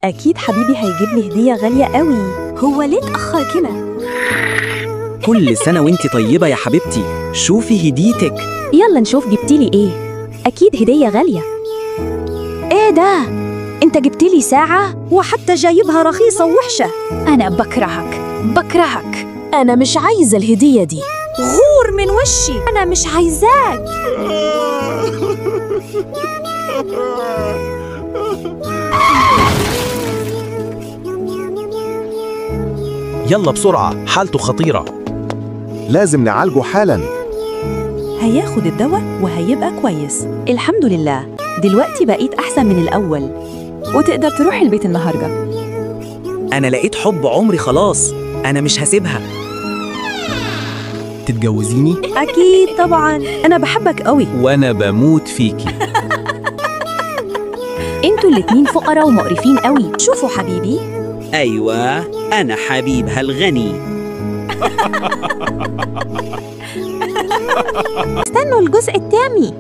أكيد حبيبي هيجيب لي هدية غالية قوي. هو ليه اتأخر كده؟ كل سنة وانتي طيبة يا حبيبتي. شوفي هديتك. يلا نشوف جبتيلي ايه. أكيد هدية غالية. ايه ده؟ انت جبتيلي ساعة وحتى جايبها رخيصة ووحشة. أنا بكرهك. أنا مش عايزة الهدية دي. غور من وشي. أنا مش عايزاك. يلا بسرعة، حالته خطيرة. لازم نعالجه حالاً. هياخد الدواء وهيبقى كويس. الحمد لله، دلوقتي بقيت أحسن من الأول وتقدر تروح البيت النهاردة. أنا لقيت حب عمري خلاص. أنا مش هسيبها. تتجوزيني؟ أكيد طبعاً، أنا بحبك قوي. وأنا بموت فيكي. انتوا الاتنين فقراء ومقرفين قوي. شوفوا حبيبي. أيوة، أنا حبيبها الغني. استنوا الجزء التاني.